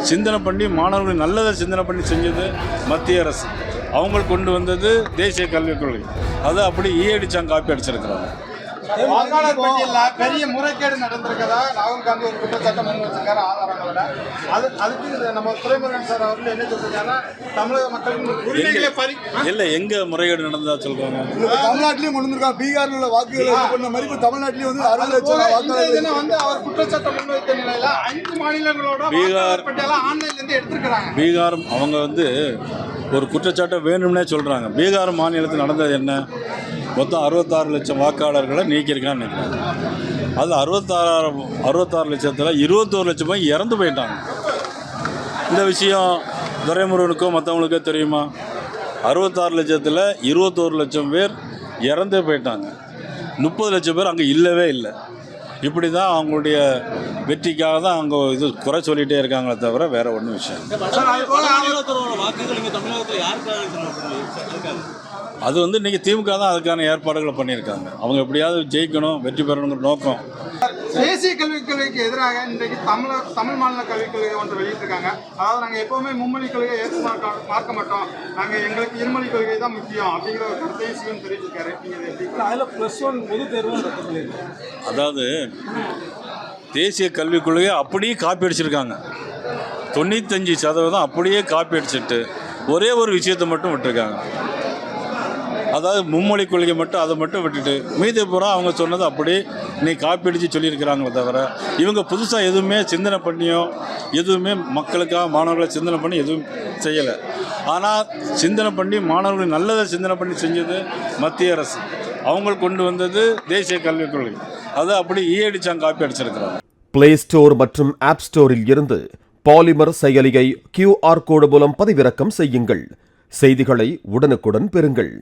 சிந்தனை பண்ணி மாணவர்கள் நல்லதை சிந்தனை பண்ணி செஞ்சது மத்திய அரசு. அவங்க கொண்டு வந்தது தேசிய கல்விக் கொள்கை. அதை அப்படி ஈயடிச்சாங்க, காப்பி அடிச்சிருக்கிறாங்க. வாக்காளர் பட்டியலில் பெரிய முறைகேடு நடந்திருக்கதா ராகுல் காந்தி ஒரு குற்றச்சாட்டை முன் வச்சிருக்காரு ஆதாரங்களோட. அதுக்கு நம்ம துரைமுருகன் சார் அவர்கள் என்ன சொல்றாங்கன்னா, தமிழக மக்களின் உரிமைகளை இல்லை, எங்க முறைகேடு நடந்ததா சொல்றாங்க? தமிழ்நாட்டிலையும் கொண்டு வந்திருக்காங்க. பீகாரில் உள்ள வாக்குகள் பண்ண மாதிரி தமிழ்நாட்டிலையும் வந்து 60 லட்சம் வாக்காளர்கள் வந்து அவர் குற்றச்சாட்டை முன்வைத்த நிலையில 5 மாநிலங்களோட பீகார் பட்டியலை ஆன்லைன்ல இருந்து எடுத்திருக்கிறாங்க. பீகார் அவங்க வந்து ஒரு குற்றச்சாட்டை வேணும்னே சொல்றாங்க. பீகார் மாநிலத்தில் நடந்தது என்ன? மொத்தம் 66 லட்சம் வாக்காளர்களை நீக்கியிருக்கான்னு நினைக்கிறாங்க. அது 66 லட்சத்தில் 21 லட்சம் பேர் இறந்து போயிட்டாங்க. இந்த விஷயம் துரைமுருகனுக்கோ மற்றவங்களுக்கோ தெரியுமா? 66 லட்சத்தில் 21 லட்சம் பேர் இறந்தே போயிட்டாங்க. 30 லட்சம் பேர் அங்கே இல்லவே இல்லை. இப்படி தான் அவங்களுடைய வெற்றிக்காக தான் அவங்க இது குறை சொல்லிகிட்டே இருக்காங்களே தவிர வேற ஒன்றும் விஷயம். அது வந்து இன்றைக்கி திமுக தான் அதுக்கான ஏற்பாடுகளை பண்ணியிருக்காங்க. அவங்க எப்படியாவது ஜெயிக்கணும், வெற்றி பெறணுங்கிற நோக்கம். தேசிய கல்விக் கொள்கைக்கு எதிராக இன்றைக்கு தமிழ் மாநில கல்விக் கொள்கை ஒன்று வெளியிட்டிருக்காங்க. அதாவது நாங்கள் எப்போவுமே மும்மொழி கொள்கையை ஏற்று பார்க்க மாட்டோம், நாங்கள் எங்களுக்கு இருமொழி கொள்கை தான் முக்கியம் அப்படிங்கிற ஒரு கருத்தை சிவன் தெரிவிச்சிருக்காரு. அதில் +1 பொது தேர்வு. அதாவது தேசிய கல்விக் கொள்கையை அப்படியே காப்பி அடிச்சிருக்காங்க. 95% அப்படியே காப்பி அடிச்சுட்டு ஒரே ஒரு விஷயத்தை மட்டும் விட்டுருக்காங்க. அதாவது மும்மொழி கொள்கை மட்டும், அதை மட்டும் விட்டுட்டு மீதி பூரா அவங்க சொன்னது அப்படியே நீ காப்பி அடித்து சொல்லியிருக்கிறாங்களே தவிர இவங்க புதுசாக எதுவுமே சிந்தனை பண்ணியோ எதுவுமே மக்களுக்காக மாணவர்களை சிந்தனை பண்ணி எதுவும் செய்யலை. ஆனால் சிந்தனை பண்ணி மாணவர்கள் நல்லதை சிந்தனை பண்ணி செஞ்சது மத்திய அரசு. அவங்க கொண்டு வந்தது தேசிய கல்விக் கொள்கை. அதை அப்படி ஈயடிச்சாங்க, காப்பி அடிச்சிருக்கிறாங்க. பிளே ஸ்டோர் மற்றும் ஆப் ஸ்டோரில் இருந்து பாலிமர் செயலியை QR கோடு மூலம் பதிவிறக்கம் செய்யுங்கள். செய்திகளை உடனுக்குடன் பெறுங்கள்.